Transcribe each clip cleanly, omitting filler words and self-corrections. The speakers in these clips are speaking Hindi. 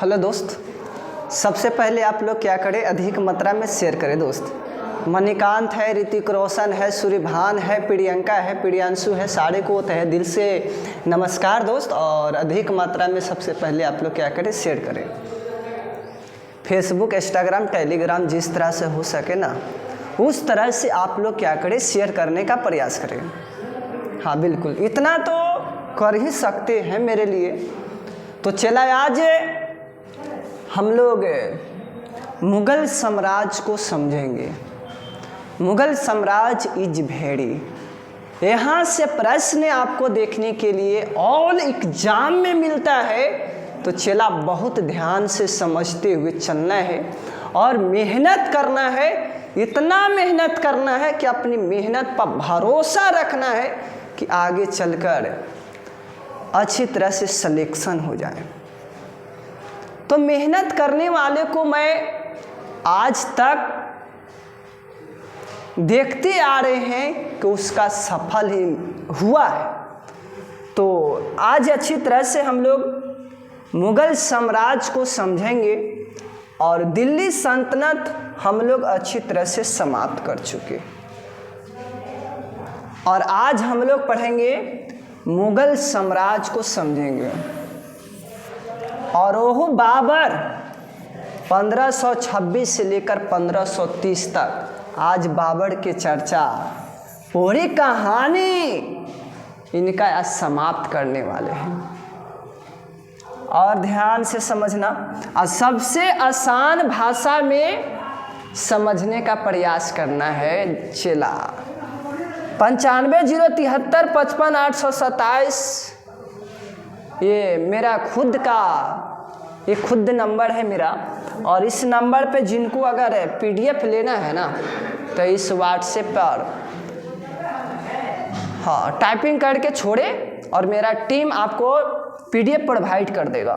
हेलो दोस्त, सबसे पहले आप लोग क्या करें, अधिक मात्रा में शेयर करें दोस्त। मणिकांत है, ऋतिक रोशन है, सूर्यभान है, प्रियंका है, प्रियांशु है, सारे को है दिल से नमस्कार दोस्त। और अधिक मात्रा में सबसे पहले आप लोग क्या करें, शेयर करें। फेसबुक, इंस्टाग्राम, टेलीग्राम, जिस तरह से हो सके ना उस तरह से आप लोग क्या करें, शेयर करने का प्रयास करें। हाँ बिल्कुल, इतना तो कर ही सकते हैं मेरे लिए। तो चला आज हम लोग मुग़ल साम्राज्य को समझेंगे। मुग़ल साम्राज्य इज भेड़ी। यहाँ से प्रश्न आपको देखने के लिए ऑल एग्जाम में मिलता है, तो चला बहुत ध्यान से समझते हुए चलना है और मेहनत करना है। इतना मेहनत करना है कि अपनी मेहनत पर भरोसा रखना है कि आगे चलकर अच्छी तरह से सिलेक्शन हो जाए। तो मेहनत करने वाले को मैं आज तक देखते आ रहे हैं कि उसका सफल ही हुआ है। तो आज अच्छी तरह से हम लोग मुग़ल साम्राज्य को समझेंगे और दिल्ली सल्तनत हम लोग अच्छी तरह से समाप्त कर चुके। और आज हम लोग पढ़ेंगे मुग़ल साम्राज्य को समझेंगे। और वो बाबर 1526 से लेकर 1530 तक आज बाबर की चर्चा, पूरी कहानी इनका आज समाप्त करने वाले हैं। और ध्यान से समझना और सबसे आसान भाषा में समझने का प्रयास करना है। चला 95 073 55 827 ये मेरा खुद का खुद नंबर है मेरा। और इस नंबर पे जिनको अगर PDF लेना है ना, तो इस व्हाट्सएप पर हाँ टाइपिंग करके छोड़े और मेरा टीम आपको PDF प्रोवाइड कर देगा।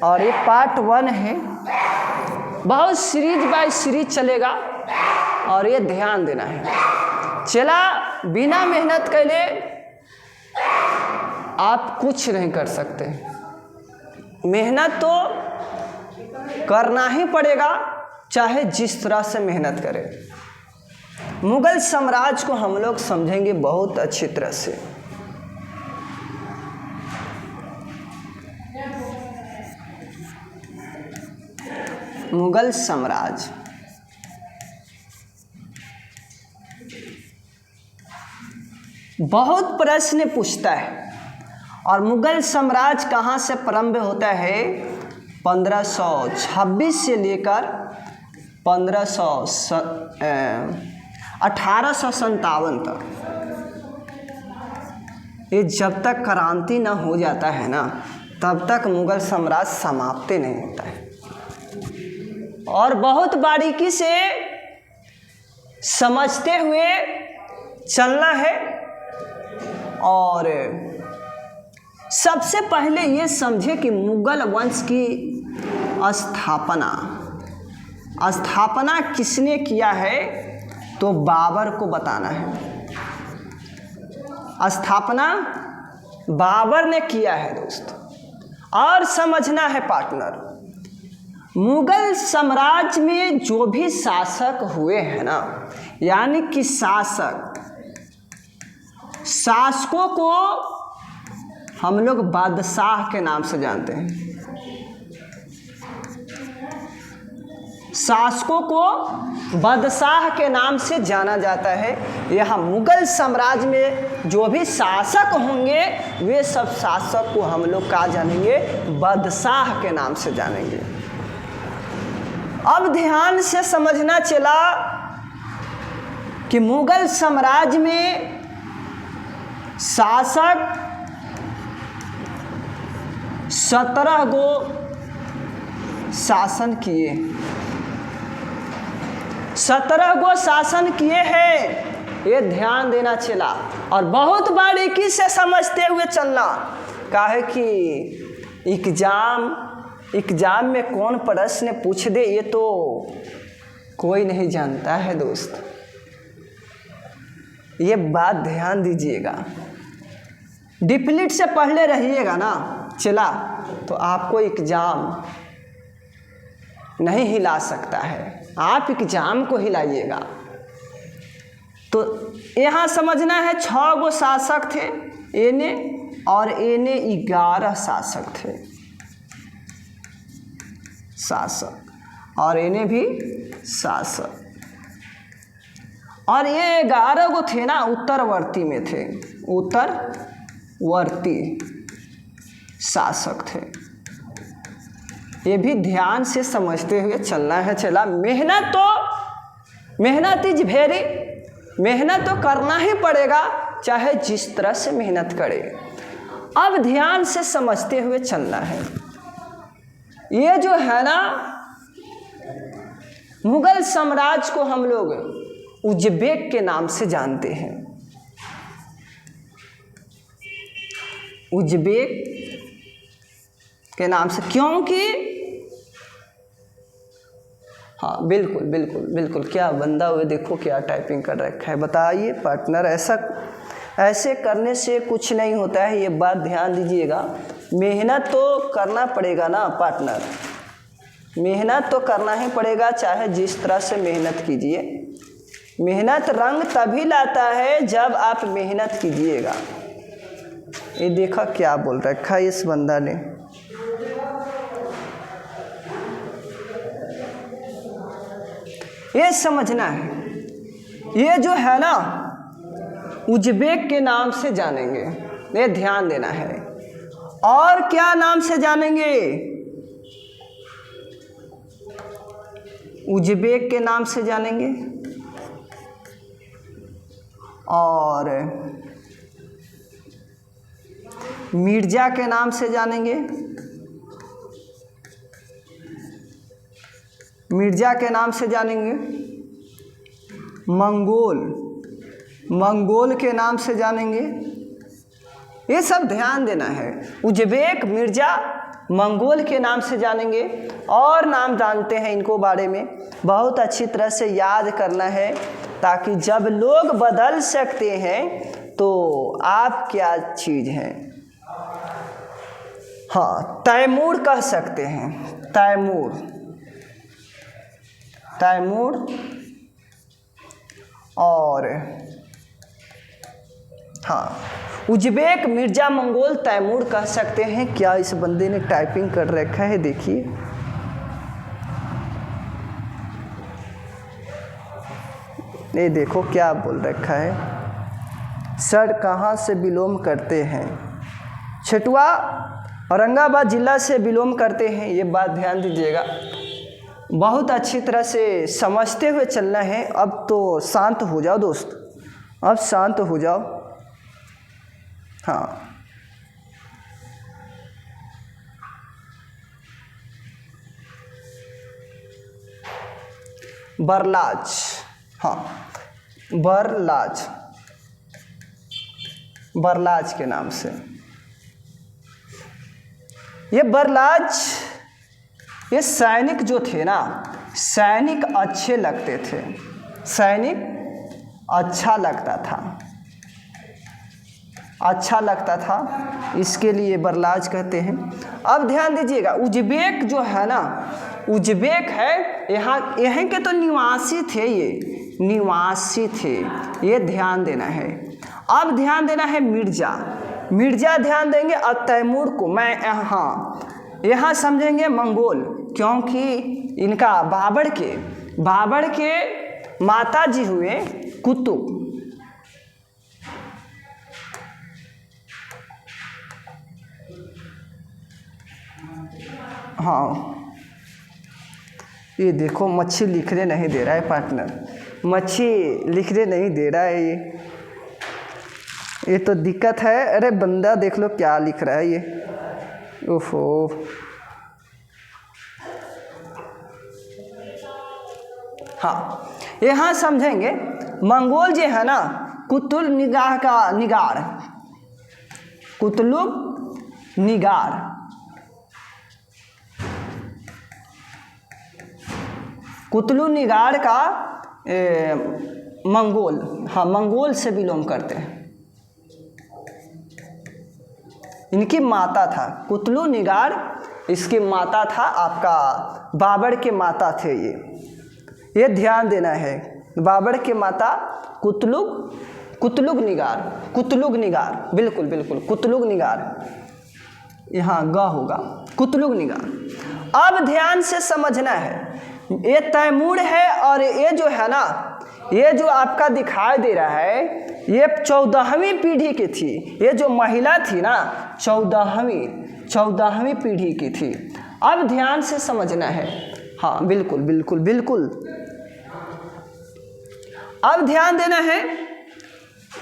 और ये पार्ट 1 है, बहुत सीरीज बाय सीरीज चलेगा और ये ध्यान देना है। चला बिना मेहनत के लिए आप कुछ नहीं कर सकते। मेहनत तो करना ही पड़ेगा, चाहे जिस तरह से मेहनत करें। मुग़ल साम्राज्य को हम लोग समझेंगे बहुत अच्छी तरह से। मुग़ल साम्राज्य बहुत प्रश्न पूछता है। और मुग़ल साम्राज्य कहाँ से प्रारंभ होता है? 1526 से लेकर 1857 तक। ये जब तक क्रांति ना हो जाता है ना, तब तक मुग़ल साम्राज्य समाप्त नहीं होता है। और बहुत बारीकी से समझते हुए चलना है। और सबसे पहले ये समझे कि मुग़ल वंश की स्थापना किसने किया है, तो बाबर को बताना है। स्थापना बाबर ने किया है दोस्त। और समझना है पार्टनर, मुग़ल साम्राज्य में जो भी शासक हुए हैं ना, यानी कि शासकों को हम लोग बादशाह के नाम से जानते हैं। शासकों को बादशाह के नाम से जाना जाता है। यहाँ मुग़ल साम्राज्य में जो भी शासक होंगे, वे सब शासक को हम लोग क्या जानेंगे? बादशाह के नाम से जानेंगे। अब ध्यान से समझना चला कि मुग़ल साम्राज्य में शासक 17 गो शासन किए। 17 गो शासन किए हैं, ये ध्यान देना चला। और बहुत बारीकी से समझते हुए चलना। काहे कि एग्जाम में कौन प्रश्न पूछ दे, ये तो कोई नहीं जानता है दोस्त। ये बात ध्यान दीजिएगा। डिप्लीट से पढ़ले रहिएगा ना चला, तो आपको एग्जाम नहीं हिला सकता है। आप एग्जाम को हिलाइएगा। तो यहाँ समझना है 6 गो शासक थे एने, और एने 11 शासक थे, शासक, और एने भी शासक। और ये 11 गो थे ना उत्तरवर्ती में थे, उत्तरवर्ती शासक थे। ये भी ध्यान से समझते हुए चलना है। चला, मेहनत इज वेरी, मेहनत तो करना ही पड़ेगा, चाहे जिस तरह से मेहनत करे। अब ध्यान से समझते हुए चलना है। ये जो है ना, मुगल साम्राज्य को हम लोग उज़्बेक के नाम से जानते हैं। उज़्बेक के नाम से, क्योंकि हाँ बिल्कुल बिल्कुल बिल्कुल, क्या बंदा हुए, देखो क्या टाइपिंग कर रखा है। बताइए पार्टनर, ऐसे करने से कुछ नहीं होता है, ये बात ध्यान दीजिएगा। मेहनत तो करना पड़ेगा ना पार्टनर, मेहनत तो करना ही पड़ेगा, चाहे जिस तरह से मेहनत कीजिए। मेहनत रंग तभी लाता है जब आप मेहनत कीजिएगा। ये देखा क्या बोल रखा है इस बंदा ने। ये समझना है, ये जो है ना उज़्बेक के नाम से जानेंगे, ये ध्यान देना है। और क्या नाम से जानेंगे? उज़्बेक के नाम से जानेंगे, और मिर्जा के नाम से जानेंगे, मिर्जा के नाम से जानेंगे। मंगोल के नाम से जानेंगे। ये सब ध्यान देना है। उज़्बेक, मिर्जा, मंगोल के नाम से जानेंगे। और नाम जानते हैं इनको बारे में, बहुत अच्छी तरह से याद करना है, ताकि जब लोग बदल सकते हैं तो आप क्या चीज़ हैं। हाँ, तैमूर कह सकते हैं, तैमूर, और हाँ उज़्बेक, मिर्जा, मंगोल, तैमूर कह सकते हैं। क्या इस बंदे ने टाइपिंग कर रखा है, देखिए। ये देखो क्या बोल रखा है। सर कहाँ से बिलोंग करते हैं? छेटुआ, औरंगाबाद जिला से बिलोंग करते हैं। ये बात ध्यान दीजिएगा, बहुत अच्छी तरह से समझते हुए चलना है। अब तो शांत हो जाओ दोस्त, अब शांत हो जाओ। हाँ, बरलाज, हाँ बरलाज के नाम से। ये बरलाज, ये सैनिक जो थे ना, सैनिक अच्छे लगते थे, सैनिक अच्छा लगता था, इसके लिए बरलाज कहते हैं। अब ध्यान दीजिएगा, उज़्बेक जो है ना, उज़्बेक है, यहाँ के तो निवासी थे, ये निवासी थे, ये ध्यान देना है। अब ध्यान देना है मिर्जा ध्यान देंगे। और तैमूर को मैं यहाँ समझेंगे मंगोल, क्योंकि इनका बाबर के माता जी हुए कुतुब। हाँ, ये देखो मच्छी लिखने नहीं दे रहा है पार्टनर, मच्छी लिखने नहीं दे रहा है। ये तो दिक्कत है। अरे बंदा देख लो क्या लिख रहा है ये, ओहो। हाँ, यहाँ समझेंगे मंगोल जो है ना, कुतुब निगार, कुतुब निगार का मंगोल, हाँ मंगोल से बिलोंग करते हैं। इनकी माता था कुतुब निगार, इसकी माता था आपका बाबर के माता थे ये ध्यान देना है। बाबर के माता कुतलुग निगार, बिल्कुल बिल्कुल कुतलुग निगार, यहाँ ग होगा, कुतलुग निगार। अब ध्यान से समझना है, ये तैमूर है और ये जो है ना, ये जो आपका दिखाई दे रहा है ये 14वीं पीढ़ी की थी। ये जो महिला थी ना 14वीं पीढ़ी की थी। अब ध्यान से समझना है, हाँ बिल्कुल बिल्कुल बिल्कुल। अब ध्यान देना है,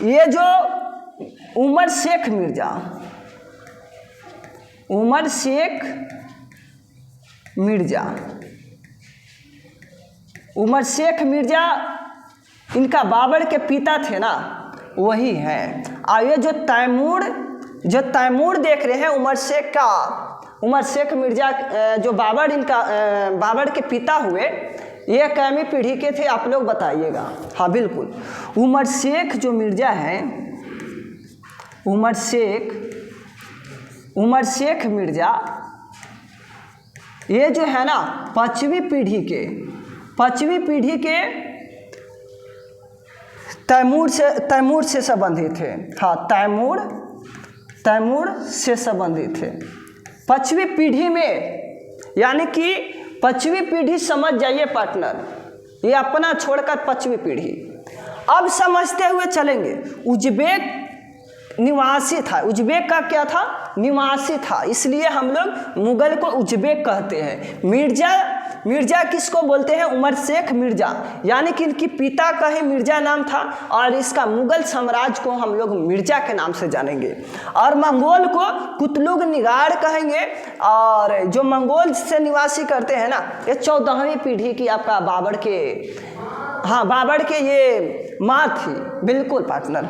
ये जो उमर शेख मिर्जा इनका बाबर के पिता थे ना, वही हैं। और ये जो तैमूर देख रहे हैं उमर शेख मिर्जा जो बाबर के पिता हुए, ये कैमी पीढ़ी के थे आप लोग बताइएगा। हाँ बिल्कुल, उमर शेख जो मिर्जा हैं, उमर शेख मिर्जा ये जो है ना 5वीं पीढ़ी के तैमूर से संबंधित थे। हाँ तैमूर से संबंधित थे 5वीं पीढ़ी में, यानी कि 5वीं पीढ़ी समझ जाइए पार्टनर, ये अपना छोड़कर 5वीं पीढ़ी। अब समझते हुए चलेंगे, उज्बेक निवासी था, उज्बेक का क्या था, निवासी था, इसलिए हम लोग मुगल को उज्बेक कहते हैं। मिर्जा किसको बोलते हैं, उमर शेख मिर्जा, यानी कि इनकी पिता का ही मिर्जा नाम था और इसका मुगल साम्राज्य को हम लोग मिर्जा के नाम से जानेंगे। और मंगोल को कुतलुग निगार कहेंगे। और जो मंगोल से निवासी करते हैं ना, ये 14वीं पीढ़ी की आपका बाबर के ये माँ थी, बिल्कुल पार्टनर,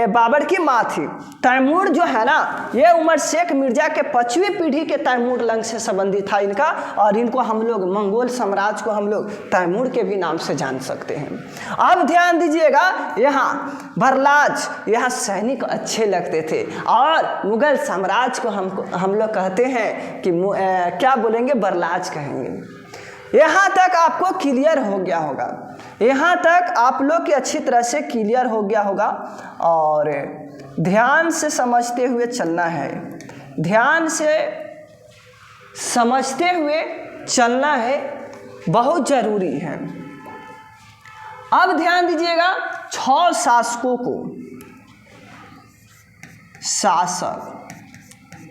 बाबर की माँ थी। तैमूर जो है ना, ये उमर शेख मिर्जा के 5वीं पीढ़ी के तैमूर लंग से संबंधित था इनका, और इनको हम लोग मंगोल साम्राज्य को हम लोग तैमूर के भी नाम से जान सकते हैं। अब ध्यान दीजिएगा, यहाँ बरलाज, यहाँ सैनिक अच्छे लगते थे और मुगल साम्राज्य को हम लोग कहते हैं कि क्या बोलेंगे, बरलाज कहेंगे। यहाँ तक आपको क्लियर हो गया होगा, यहाँ तक आप लोग की अच्छी तरह से क्लियर हो गया होगा। और ध्यान से समझते हुए चलना है, ध्यान से समझते हुए चलना है, बहुत ज़रूरी है। अब ध्यान दीजिएगा, 6 शासकों को,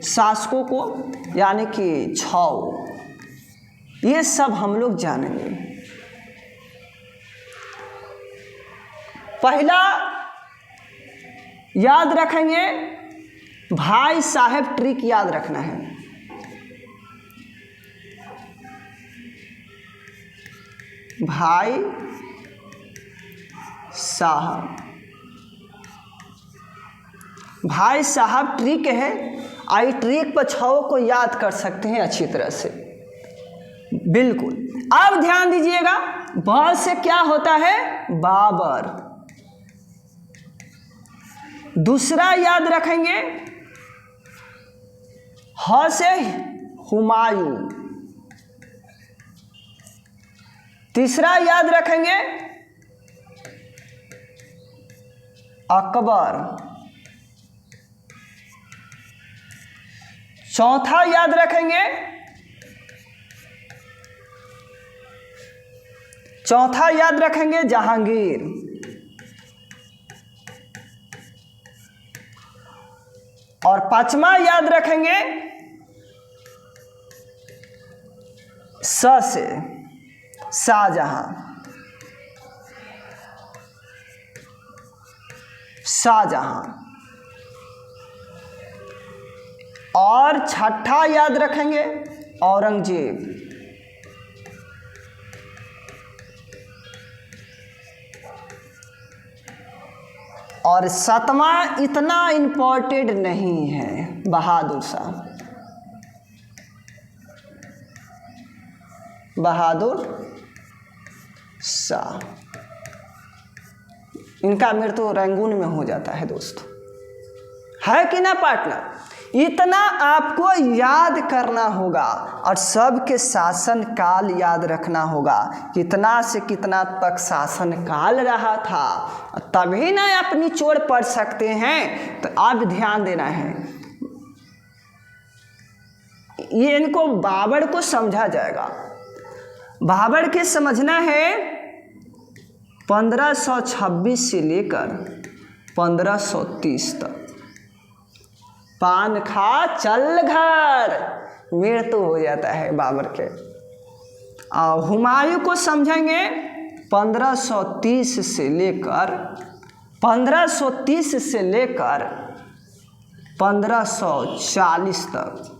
शासकों को यानी कि 6, ये सब हम लोग जानेंगे। पहला याद रखेंगे, भाई साहब ट्रिक याद रखना है। भाई साहब ट्रिक है, आई ट्रिक पर 6 को याद कर सकते हैं अच्छी तरह से, बिल्कुल। अब ध्यान दीजिएगा, ब से क्या होता है, बाबर। दूसरा याद रखेंगे, ह से हुमायूं। तीसरा याद रखेंगे, अकबर। चौथा याद रखेंगे, जहांगीर। और 5वां याद रखेंगे, स से शाहजहां। और 6ठा याद रखेंगे, औरंगजेब। और 7वां इतना इम्पोर्टेंट नहीं है, बहादुर शाह। इनका मृत्यु रंगून में हो जाता है दोस्तों, है कि ना पार्टनर। इतना आपको याद करना होगा और सबके शासन काल याद रखना होगा, कितना से कितना तक शासन काल रहा था, तभी ना अपनी चोट पड़ सकते हैं। तो अब ध्यान देना है, ये इनको बाबर को समझा जाएगा। बाबर के समझना है 1526 से लेकर 1530 तक। पान खा चल घर, मृत्यु हो जाता है बाबर के। और हुमायूं को समझेंगे 1530 से लेकर 1540 तक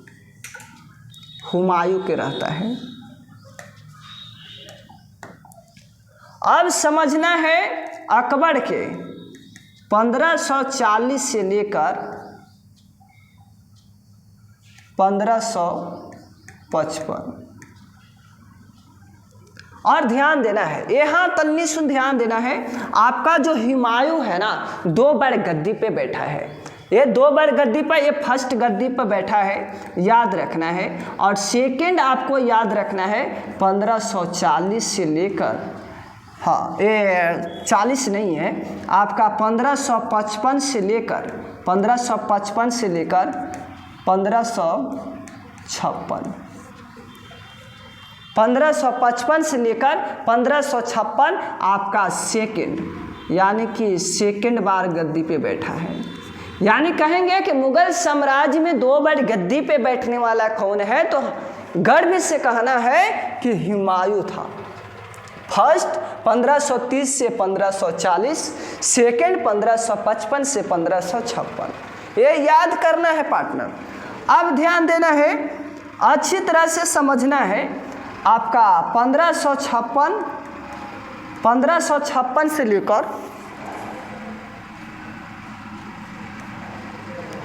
हुमायूं के रहता है। अब समझना है अकबर के 1540 से लेकर 1555। और ध्यान देना है, यहाँ तन्नी सुन ध्यान देना है, आपका जो हुमायूं है ना 2 बार गद्दी पे बैठा है। ये 2 बार गद्दी पर, ये फर्स्ट गद्दी पर बैठा है, याद रखना है। और सेकंड आपको याद रखना है 1540 से लेकर, हाँ ये 40 नहीं है आपका, 1555 से लेकर 1556 से लेकर 1556, 1555 से लेकर 1556 आपका सेकंड, यानी कि सेकंड बार गद्दी पे बैठा है। यानी कहेंगे कि मुगल साम्राज्य में 2 बार गद्दी पे बैठने वाला कौन है, तो गर्व से कहना है कि हुमायूं था। फर्स्ट 1530 से 1540, सेकंड 1555 से 1556, ये याद करना है पार्टनर। अब ध्यान देना है, अच्छी तरह से समझना है। आपका 1556 से लेकर,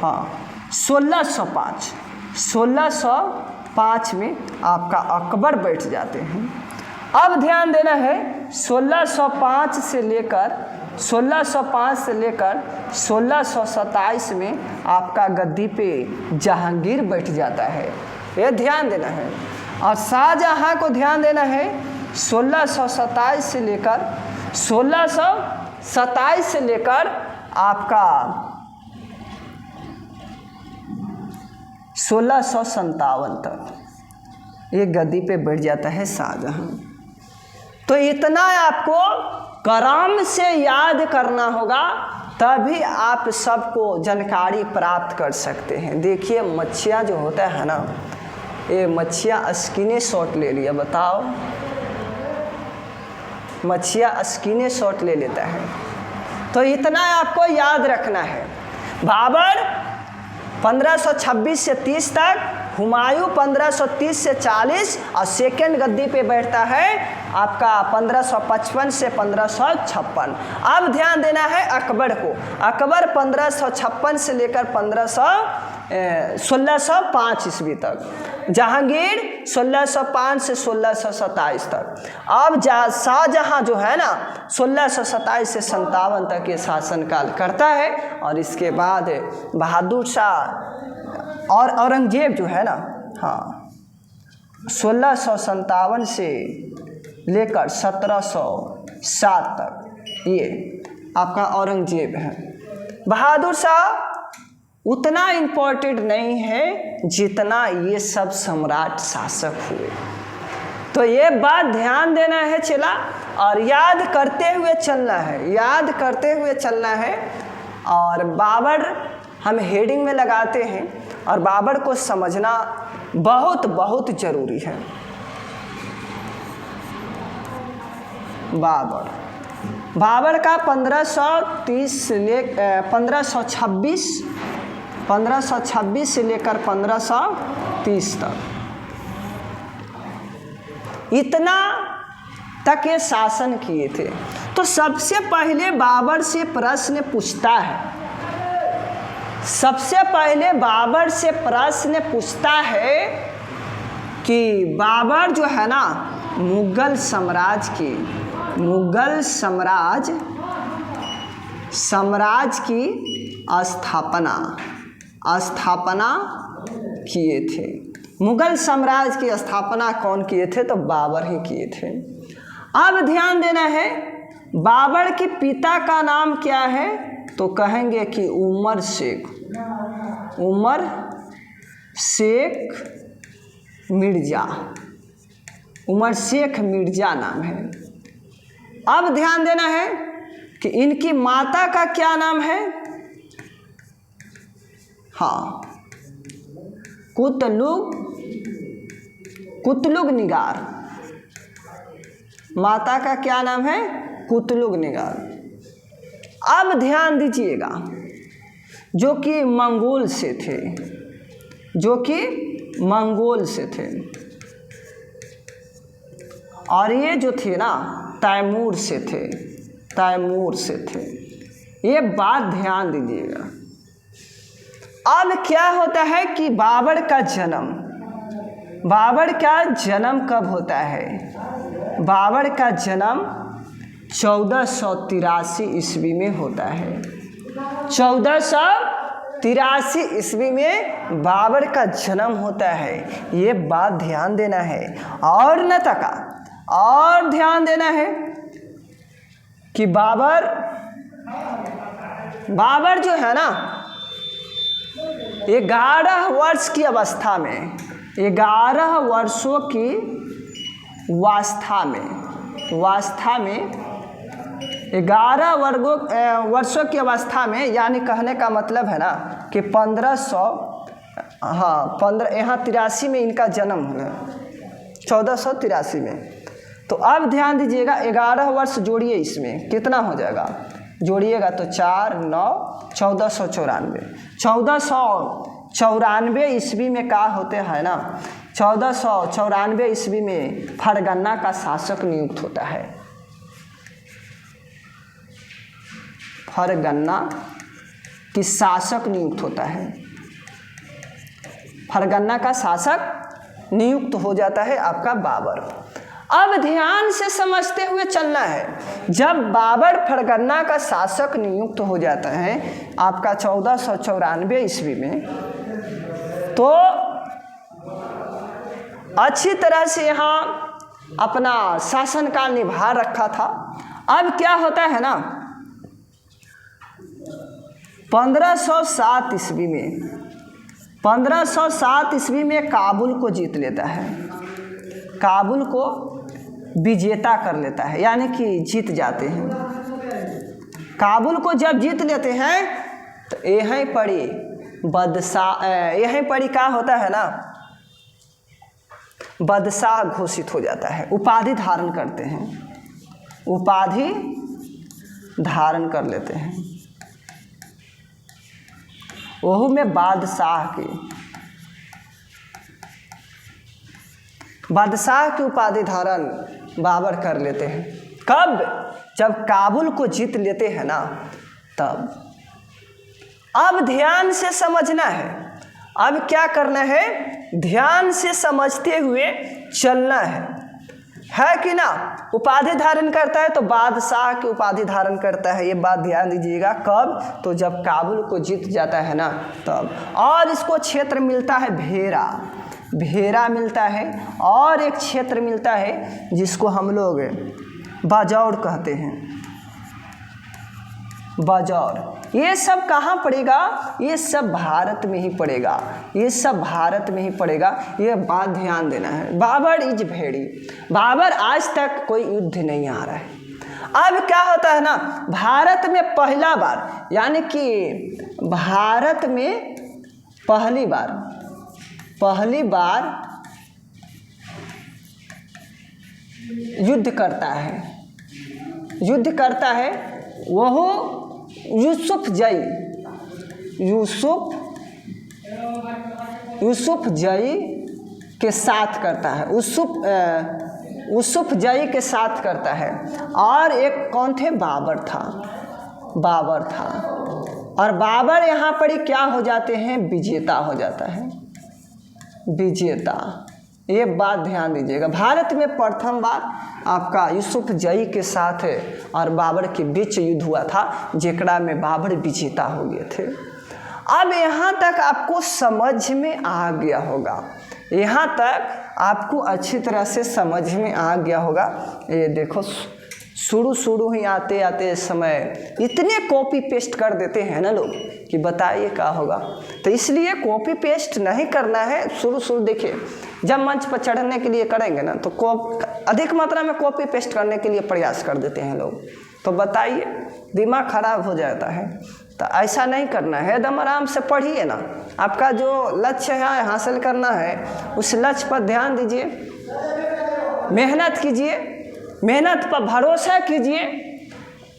हाँ 1605 में आपका अकबर बैठ जाते हैं। अब ध्यान देना है 1605 से लेकर 1627 में आपका गद्दी पे जहांगीर बैठ जाता है, ये ध्यान देना है। और शाहजहां को ध्यान देना है 1627 से लेकर आपका 1657 तक ये गद्दी पे बैठ जाता है शाहजहां। तो इतना आपको करम से याद करना होगा, तभी आप सबको जानकारी प्राप्त कर सकते हैं। देखिए मच्छियाँ जो होता है ना, ये मच्छियाँ स्किने शॉट ले लिया, बताओ मच्छियाँ स्किने शॉट ले लेता है। तो इतना आपको याद रखना है। बाबर 1526 से 30 तक, हुमायूं 1530 से 40 और सेकंड गद्दी पे बैठता है आपका 1555 से 1556। अब ध्यान देना है अकबर को। अकबर 1556 से लेकर 1605 ईस्वी तक, जहांगीर 1605 से 1627 तक। अब शाहजहां जो है ना 1627 से 57 तक ये शासनकाल करता है। और इसके बाद बहादुर शाह और औरंगजेब जो है ना, हाँ 1657 से लेकर 1707 तक ये आपका औरंगजेब है। बहादुर शाह उतना इम्पोर्टेंट नहीं है जितना ये सब सम्राट शासक हुए। तो ये बात ध्यान देना है चला, और याद करते हुए चलना है। और बाबर हम हेडिंग में लगाते हैं, और बाबर को समझना बहुत बहुत ज़रूरी है। बाबर का 1526 से लेकर 1530 तक, इतना तक ये शासन किए थे। तो सबसे पहले बाबर से प्रश्न पूछता है कि बाबर जो है ना मुगल साम्राज्य की स्थापना किए थे। मुगल साम्राज्य की स्थापना कौन किए थे? तो बाबर ही किए थे। अब ध्यान देना है, बाबर के पिता का नाम क्या है? तो कहेंगे कि उमर शेख, उमर शेख मिर्ज़ा, उमर शेख मिर्ज़ा नाम है। अब ध्यान देना है कि इनकी माता का क्या नाम है? हाँ, कुतलुग निगार। माता का क्या नाम है? कुतलुग निगार। अब ध्यान दीजिएगा, जो कि मंगोल से थे, जो कि मंगोल से थे, और ये जो थे ना तैमूर से थे, तैमूर से थे। ये बात ध्यान दीजिएगा। अब क्या होता है कि बाबर का जन्म कब होता है? बाबर का जन्म 1483 ईस्वी में होता है। 1483 ईस्वी में बाबर का जन्म होता है। ये बात ध्यान देना है। और नतका और ध्यान देना है कि बाबर जो है ना 11 वर्ष की अवस्था में, 11 वर्षों की वास्था में 11 वर्षों की अवस्था में, यानी कहने का मतलब है ना कि 15 यहाँ 83 में इनका जन्म हुआ, 1483 में। तो अब ध्यान दीजिएगा, 11 वर्ष जोड़िए, इसमें कितना हो जाएगा? जोड़िएगा तो 4 9 1494। 1494 ईस्वी में क्या होते हैं ना, 1494 ईस्वी में फरगना का शासक नियुक्त होता है। फरगना की शासक नियुक्त होता है। फरगना का शासक नियुक्त हो जाता है आपका बाबर। अब ध्यान से समझते हुए चलना है। जब बाबर फरगना का शासक नियुक्त हो जाता है आपका 1494 ईस्वी में, तो अच्छी तरह से यहाँ अपना शासनकाल निभा रखा था। अब क्या होता है ना, 1507 ईस्वी में काबुल को जीत लेता है। काबुल को विजेता कर लेता है, यानी कि जीत जाते हैं। काबुल को जब जीत लेते हैं तो यहीं पड़ी क्या होता है ना, बादशाह घोषित हो जाता है। उपाधि धारण करते हैं, उपाधि धारण कर लेते हैं। वह में बादशाह की उपाधि धारण बाबर कर लेते हैं। कब? जब काबुल को जीत लेते हैं ना, तब। अब ध्यान से समझना है। अब क्या करना है? ध्यान से समझते हुए चलना है कि ना। उपाधि धारण करता है तो बादशाह की उपाधि धारण करता है। ये बात ध्यान दीजिएगा। कब? तो जब काबुल को जीत जाता है ना, तब। और इसको क्षेत्र मिलता है भेरा मिलता है, और एक क्षेत्र मिलता है जिसको हम लोग बाजौर कहते हैं। बाजौर, ये सब कहाँ पड़ेगा? ये सब भारत में ही पड़ेगा। ये सब भारत में ही पड़ेगा। ये बात ध्यान देना है। बाबर इज भेड़ी। बाबर आज तक कोई युद्ध नहीं आ रहा है। अब क्या होता है ना, भारत में पहला बार, यानी कि भारत में पहली बार युद्ध करता है वह यूसुफ जई के साथ करता है। यूसुफ जई के साथ करता है। और एक कौन थे? बाबर था। और बाबर यहाँ पर क्या हो जाते हैं? विजेता हो जाता है। विजेता, ये बात ध्यान दीजिएगा। भारत में प्रथम बार आपका यूसुफ जई के साथ और बाबर के बीच युद्ध हुआ था, जेकरा में बाबर विजेता हो गए थे। अब यहाँ तक आपको समझ में आ गया होगा, यहाँ तक आपको अच्छी तरह से समझ में आ गया होगा। ये देखो शुरू ही आते आते समय इतने कॉपी पेस्ट कर देते हैं ना लोग कि बताइए क्या होगा। तो इसलिए कॉपी पेस्ट नहीं करना है। शुरू देखिए, जब मंच पर चढ़ने के लिए करेंगे ना तो अधिक मात्रा में कॉपी पेस्ट करने के लिए प्रयास कर देते हैं लोग। तो बताइए, दिमाग खराब हो जाता है। तो ऐसा नहीं करना है, एकदम आराम से पढ़िए ना। आपका जो लक्ष्य है हासिल करना है, उस लक्ष्य पर ध्यान दीजिए, मेहनत कीजिए, मेहनत पर भरोसा कीजिए।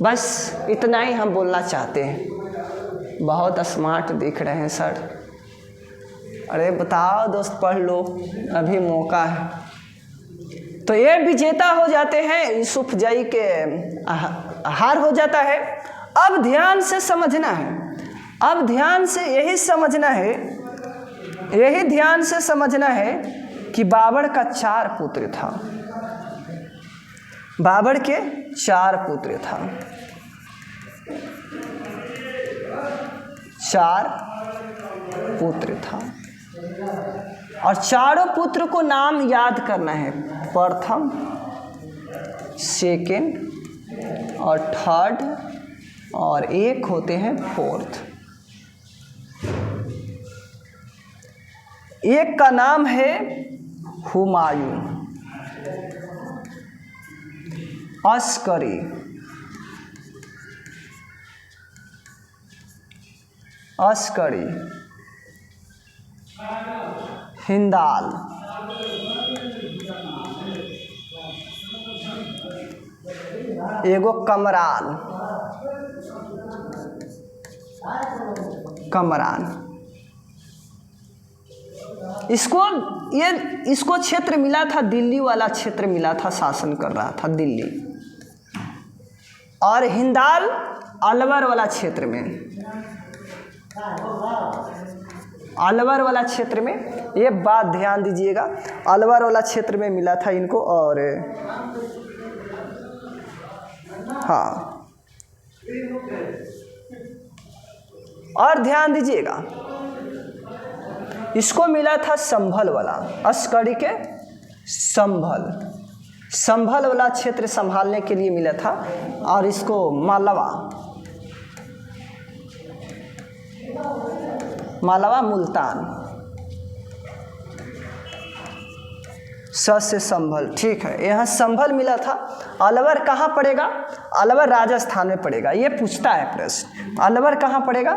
बस इतना ही हम बोलना चाहते हैं। बहुत स्मार्ट दिख रहे हैं सर। अरे बताओ दोस्त, पढ़ लो, अभी मौका है। तो ये विजेता हो जाते हैं, यूसुफ जई के हार हो जाता है। अब ध्यान से समझना है, अब ध्यान से यही समझना है, यही ध्यान से समझना है कि बाबर का 4 पुत्र था। बाबर के 4 पुत्र था, 4 पुत्र था। और चारों पुत्र को नाम याद करना है, प्रथम, सेकंड और थर्ड, और एक होते हैं फोर्थ। एक का नाम है हुमायूं, अस्करी, हिंदाल, एगो कमरान। इसको क्षेत्र मिला था, दिल्ली वाला क्षेत्र मिला था, शासन कर रहा था दिल्ली। और हिंदाल अलवर वाला क्षेत्र में, अलवर वाला क्षेत्र में, ये बात ध्यान दीजिएगा, अलवर वाला क्षेत्र में मिला था इनको। और हाँ, और ध्यान दीजिएगा, इसको मिला था संभल वाला, अस्करी के संभल वाला क्षेत्र संभालने के लिए मिला था। और इसको मालवा मुल्तान, स से संभल, ठीक है, यहाँ संभल मिला था। अलवर कहाँ पड़ेगा? अलवर राजस्थान में पड़ेगा। ये पूछता है प्रश्न, अलवर कहाँ पड़ेगा?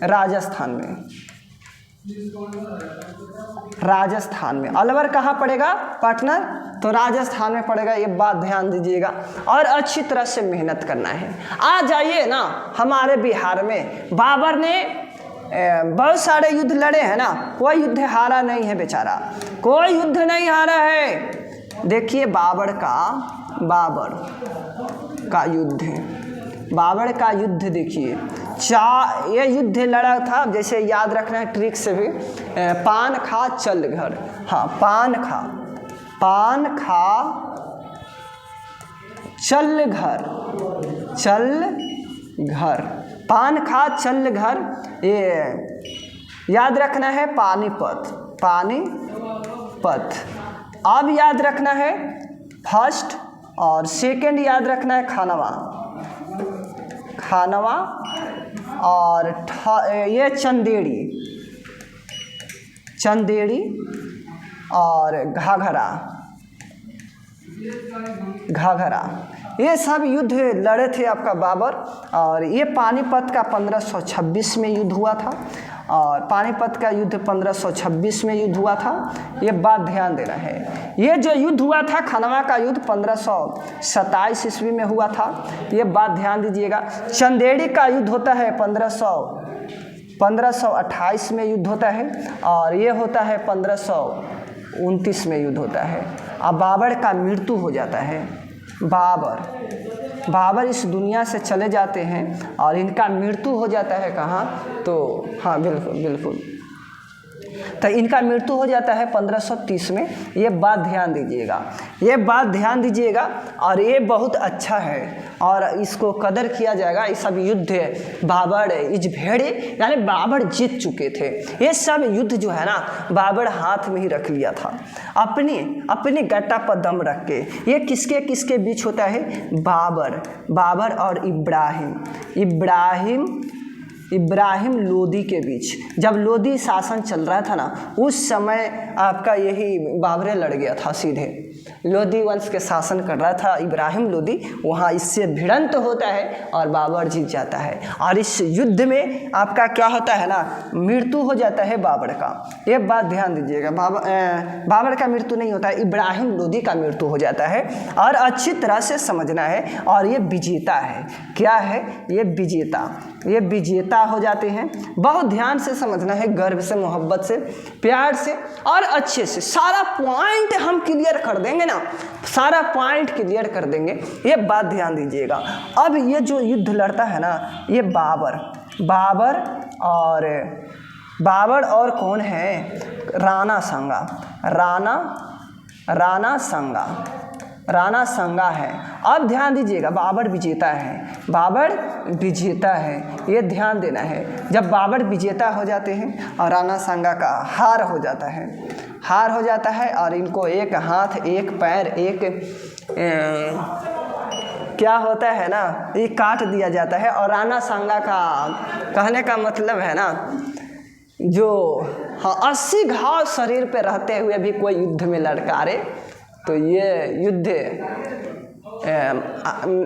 राजस्थान में, राजस्थान में। अलवर कहाँ पड़ेगा पार्टनर? तो राजस्थान में पड़ेगा। ये बात ध्यान दीजिएगा और अच्छी तरह से मेहनत करना है। आ जाइए ना, हमारे बिहार में बाबर ने बहुत सारे युद्ध लड़े हैं ना, कोई युद्ध हारा नहीं है बेचारा, कोई युद्ध नहीं हारा है। देखिए बाबर का युद्ध है, बाबर का युद्ध देखिए, ये युद्ध लड़ा था। जैसे याद रखना है ट्रिक से भी, पान खा चल घर। हाँ, पान खा चल घर, पान खा चल घर। ये याद रखना है पानीपत। अब याद रखना है फर्स्ट, और सेकंड याद रखना है खानवा, और ये चंदेड़ी और घाघरा। ये सब युद्ध लड़े थे आपका बाबर। और ये पानीपत का 1526 में युद्ध हुआ था, और पानीपत का युद्ध 1526 में युद्ध हुआ था। ये बात ध्यान देना है। ये जो युद्ध हुआ था खानवा का युद्ध 1527 ईस्वी में हुआ था, ये बात ध्यान दीजिएगा। चंदेड़ी का युद्ध होता है 1528 में युद्ध होता है, और ये होता है 1529 में युद्ध होता है। अब बाबर का मृत्यु हो जाता है। बाबर इस दुनिया से चले जाते हैं और इनका मृत्यु हो जाता है। कहाँ? तो हाँ, बिल्कुल तो इनका मृत्यु हो जाता है 1530 में। ये बात ध्यान दीजिएगा, ये बात ध्यान दीजिएगा, और ये बहुत अच्छा है और इसको कदर किया जाएगा। ये सब युद्ध बाबर इजभेड़े यानी बाबर जीत चुके थे। ये सब युद्ध जो है ना बाबर हाथ में ही रख लिया था, अपनी गट्टा पर दम रख के। ये किसके किसके बीच होता है? बाबर और इब्राहिम लोदी के बीच। जब लोदी शासन चल रहा था ना उस समय आपका यही बाबरे लड़ गया था सीधे। लोदी वंश के शासन कर रहा था इब्राहिम लोदी, वहाँ इससे भिड़ंत होता है और बाबर जीत जाता है। और इस युद्ध में आपका क्या होता है ना, मृत्यु हो जाता है बाबर का। ये बात ध्यान दीजिएगा, बाबर का मृत्यु नहीं होता है, इब्राहिम लोदी का मृत्यु हो जाता है। और अच्छी तरह से समझना है। और ये विजेता है, क्या है? ये विजेता हो जाते हैं। बहुत ध्यान से समझना है, गर्व से, मोहब्बत से, प्यार से और अच्छे से। सारा पॉइंट हम क्लियर कर देंगे ना, सारा पॉइंट क्लियर कर देंगे। ये बात ध्यान दीजिएगा। अब ये जो युद्ध लड़ता है ना, ये बाबर और कौन है? राणा सांगा है। अब ध्यान दीजिएगा, बाबर विजेता है, ये ध्यान देना है। जब बाबर विजेता हो जाते हैं और राणा सांगा का हार हो जाता है और इनको एक हाथ, एक पैर, एक क्या होता है ना, ये काट दिया जाता है। और राणा सांगा का कहने का मतलब है ना, जो 80 घाव शरीर पे रहते हुए भी कोई युद्ध में लड़कारे, तो ये युद्ध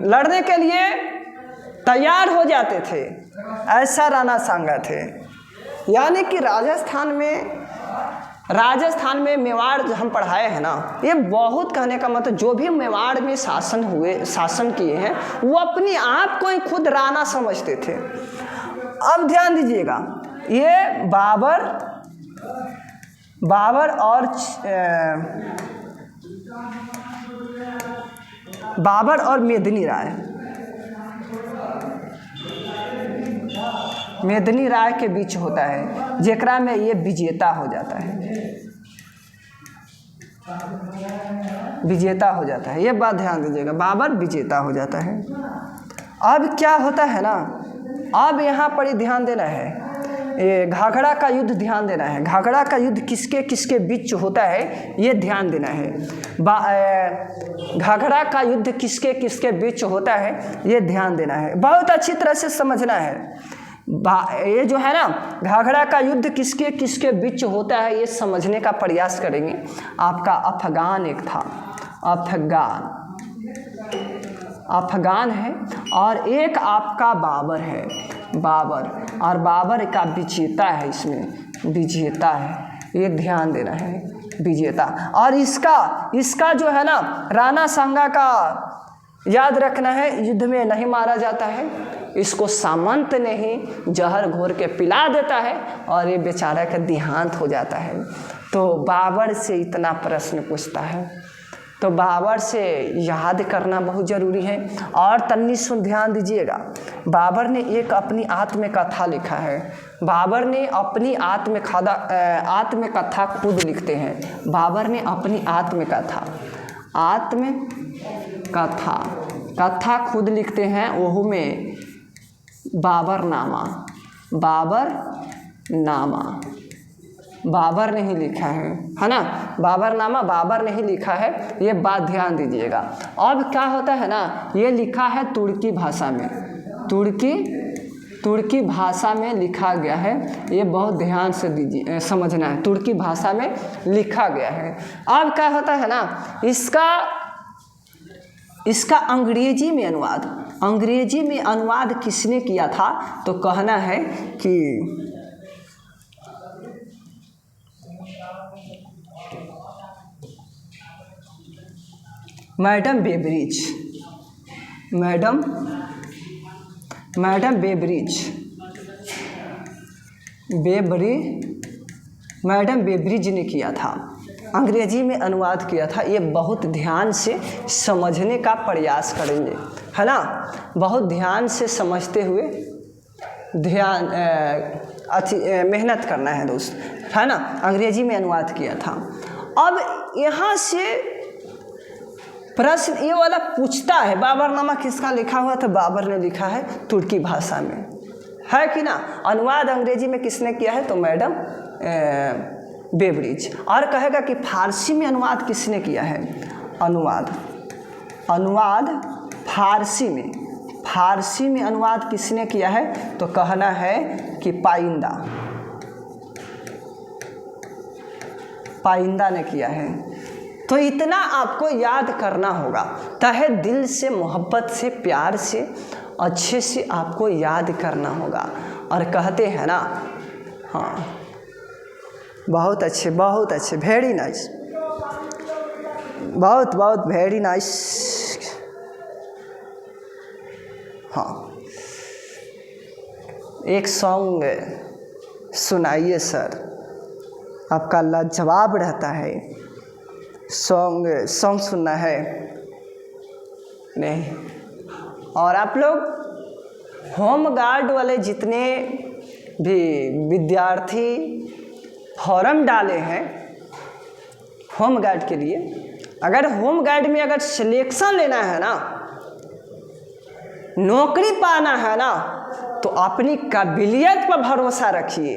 लड़ने के लिए तैयार हो जाते थे। ऐसा राणा सांगा थे। यानी कि राजस्थान में मेवाड़ जो हम पढ़ाए हैं ना, ये बहुत कहने का मतलब जो भी मेवाड़ में शासन किए हैं वो अपने आप को ही खुद राणा समझते थे। अब ध्यान दीजिएगा, ये बाबर और मेदिनी राय के बीच होता है, जेकरा में ये विजेता हो जाता है। ये बात ध्यान दीजिएगा, बाबर विजेता हो जाता है। अब क्या होता है ना, अब यहाँ पर ही ध्यान देना है, ये घाघरा का युद्ध ध्यान देना है। घाघरा का युद्ध किसके किसके बीच होता है ये ध्यान देना है। घाघरा का युद्ध किसके किसके बीच होता है ये ध्यान देना है, बहुत अच्छी तरह से समझना है। ये जो है ना घाघरा का युद्ध किसके किसके बीच होता है ये समझने का प्रयास करेंगे। आपका अफगान एक था, अफगान है, और एक आपका बाबर है, और बाबर का विजेता है, इसमें विजेता है, ये ध्यान देना है, विजेता। और इसका जो है ना राणा सांगा का याद रखना है, युद्ध में नहीं मारा जाता है, इसको सामंत ने ही जहर घोर के पिला देता है और ये बेचारा का देहांत हो जाता है। तो बाबर से इतना प्रश्न पूछता है, तो बाबर से याद करना बहुत ज़रूरी है। और तन्नी सुन ध्यान दीजिएगा, बाबर ने एक अपनी आत्मकथा लिखा है। बाबर ने अपनी आत्मकथा खुद लिखते हैं। बाबर ने अपनी कथा खुद लिखते हैं, वो में बाबरनामा बाबर ने ही लिखा है ना, बाबरनामा बाबर ने ही लिखा है, ये बात ध्यान दीजिएगा। अब क्या होता है ना, ये लिखा है तुर्की भाषा में, तुर्की भाषा में लिखा गया है, ये बहुत ध्यान से समझना है, तुर्की भाषा में लिखा गया है। अब क्या होता है ना, इसका अंग्रेजी में अनुवाद किसने किया था, तो कहना है कि मैडम बेब्रिज ने किया था, अंग्रेजी में अनुवाद किया था। ये बहुत ध्यान से समझने का प्रयास करेंगे, है ना, बहुत ध्यान से समझते हुए मेहनत करना है दोस्त। है ना, अंग्रेजी में अनुवाद किया था। अब यहाँ से प्रश्न ये वाला पूछता है, बाबरनामा किसका लिखा हुआ था? बाबर ने लिखा है तुर्की भाषा में, है कि ना। अनुवाद अंग्रेजी में किसने किया है? तो मैडम बेब्रिज। और कहेगा कि फारसी में अनुवाद किसने किया है? अनुवाद फारसी में अनुवाद किसने किया है? तो कहना है कि पाइंदा ने किया है। तो इतना आपको याद करना होगा, तहे दिल से, मोहब्बत से, प्यार से, अच्छे से आपको याद करना होगा। और कहते हैं ना, हाँ बहुत अच्छे, वेरी नाइस, बहुत वेरी नाइस। हाँ, एक सॉन्ग सुनाइए सर, आपका लाजवाब रहता है। सॉन्ग सुनना है नहीं। और आप लोग होम गार्ड वाले जितने भी विद्यार्थी फॉर्म डाले हैं होम गार्ड के लिए, अगर होम गार्ड में अगर सिलेक्शन लेना है ना, नौकरी पाना है ना, तो अपनी काबिलियत पर भरोसा रखिए,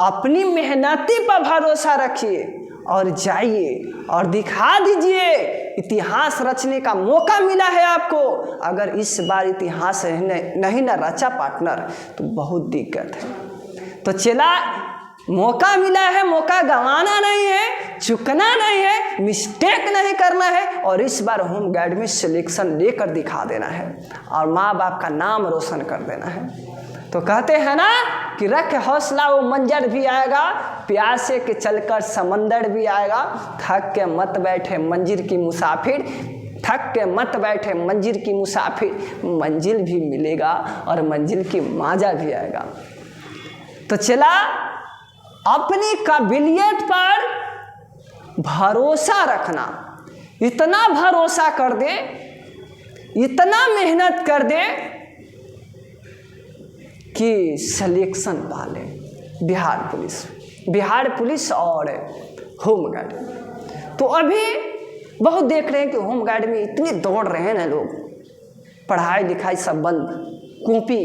अपनी मेहनती पर भरोसा रखिए और जाइए और दिखा दीजिए। इतिहास रचने का मौका मिला है आपको। अगर इस बार इतिहास नहीं ना रचा पार्टनर, तो बहुत दिक्कत है। तो चला, मौका मिला है, मौका गंवाना नहीं है, चुकना नहीं है, मिस्टेक नहीं करना है, और इस बार होम गार्ड में सिलेक्शन लेकर दिखा देना है और माँ बाप का नाम रोशन कर देना है। तो कहते हैं ना कि रख हौसला वो मंजर भी आएगा, प्यासे के चलकर समंदर भी आएगा, थक के मत बैठे मंजिल की मुसाफिर, थक के मत बैठे मंजिल की मुसाफिर, मंजिल भी मिलेगा और मंजिल की माजा भी आएगा। तो चला, अपनी काबिलियत पर भरोसा रखना, इतना भरोसा कर दे, इतना मेहनत कर दे कि सिलेक्शन पा ले। बिहार पुलिस और होम गार्ड। तो अभी बहुत देख रहे हैं कि होम गार्ड में इतने दौड़ रहे हैं ना लोग, पढ़ाई लिखाई सब बंद, कॉपी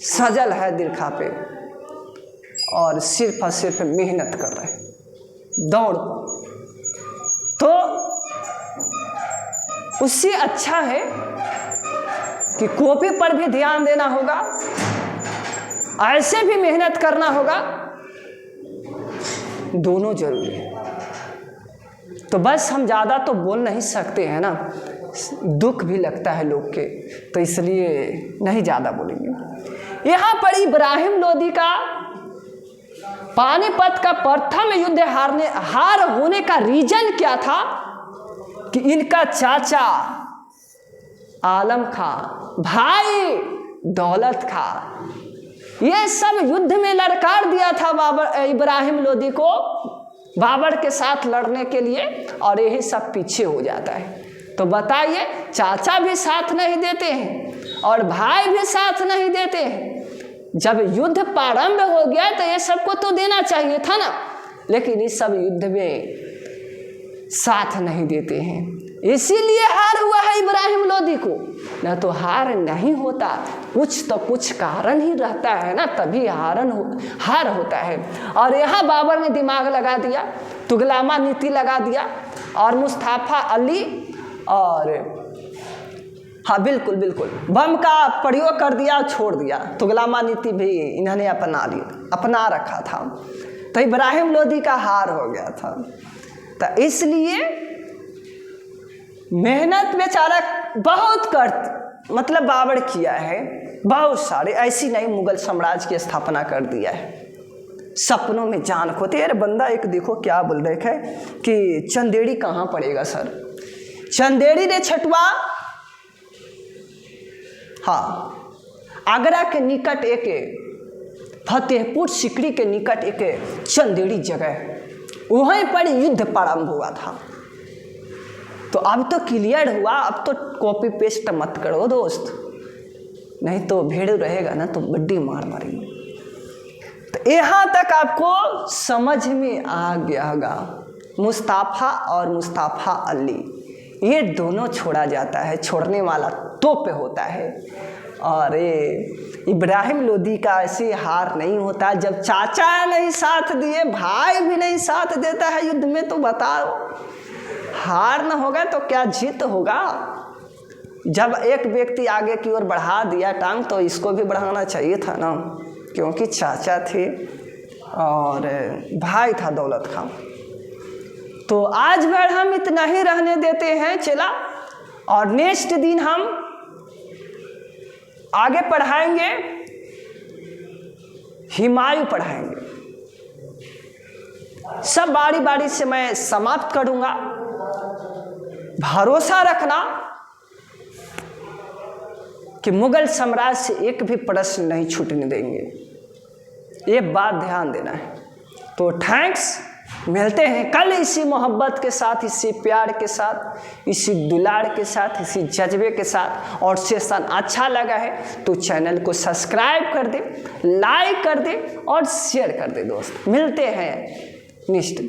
सजल है दिलखा पे, और सिर्फ और सिर्फ मेहनत कर रहे हैं दौड़ पर। तो उससे अच्छा है कि कॉपी पर भी ध्यान देना होगा, ऐसे भी मेहनत करना होगा, दोनों जरूरी है। तो बस हम ज़्यादा तो बोल नहीं सकते हैं ना, दुख भी लगता है लोग के, तो इसलिए नहीं ज़्यादा बोलेंगे। यहाँ पर इब्राहिम लोदी का पानीपत का प्रथम युद्ध हार होने का रीजन क्या था? कि इनका चाचा आलम खां, भाई दौलत खां, ये सब युद्ध में ललकार दिया था इब्राहिम लोदी को बाबर के साथ लड़ने के लिए, और यही सब पीछे हो जाता है। तो बताइए, चाचा भी साथ नहीं देते हैं और भाई भी साथ नहीं देते हैं। जब युद्ध प्रारंभ हो गया तो ये सबको तो देना चाहिए था ना, लेकिन इस सब युद्ध में साथ नहीं देते हैं, इसीलिए हार हुआ है इब्राहिम लोदी को। न तो हार नहीं होता, कुछ तो कुछ कारण ही रहता है ना, तभी हार होता है। और यहाँ बाबर ने दिमाग लगा दिया, तुगलमा नीति लगा दिया, और मुस्तफा अली और हाँ बिल्कुल बम का प्रयोग कर दिया और छोड़ दिया। तुगलमा नीति भी इन्होंने अपना रखा था। तो इब्राहिम लोदी का हार हो गया था। तो इसलिए मेहनत बेचारा बहुत मतलब बाबर किया है, बहुत सारे, ऐसी नहीं मुगल साम्राज्य की स्थापना कर दिया है। सपनों में जान खोते। अरे बंदा एक देखो क्या बोल रहे थे कि चंदेड़ी कहाँ पड़ेगा सर? चंदेड़ी रे छटवा, हाँ, आगरा के निकट एक फतेहपुर सिकरी के निकट एक चंदेड़ी जगह, वहीं पर युद्ध प्रारंभ हुआ था। तो अब तो क्लियर हुआ, अब तो कॉपी पेस्ट मत करो दोस्त, नहीं तो भीड़ रहेगा ना तो बड्डी मार मारेंगे। तो यहाँ तक आपको समझ में आ गया होगा। मुस्ताफ़ा और मुस्ताफ़ा अली ये दोनों छोड़ा जाता है, छोड़ने वाला तो पे होता है। और ये इब्राहिम लोदी का ऐसे हार नहीं होता। जब चाचा नहीं साथ दिए, भाई भी नहीं साथ देता है युद्ध में, तो बताओ हार ना होगा तो क्या जीत होगा। जब एक व्यक्ति आगे की ओर बढ़ा दिया टांग, तो इसको भी बढ़ाना चाहिए था ना, क्योंकि चाचा थे और भाई था दौलत खां। तो आज भर हम इतना ही रहने देते हैं चला, और नेक्स्ट दिन हम आगे पढ़ाएंगे, हुमायूं पढ़ाएंगे। सब बारी बारी से मैं समाप्त करूंगा। भरोसा रखना कि मुगल साम्राज्य से एक भी प्रश्न नहीं छूटने देंगे, ये बात ध्यान देना है। तो थैंक्स, मिलते हैं कल इसी मोहब्बत के साथ, इसी प्यार के साथ, इसी दुलार के साथ, इसी जज्बे के साथ। और सेशन अच्छा लगा है तो चैनल को सब्सक्राइब कर दे, लाइक कर दे और शेयर कर दे दोस्त। मिलते हैं नेक्स्ट दिन।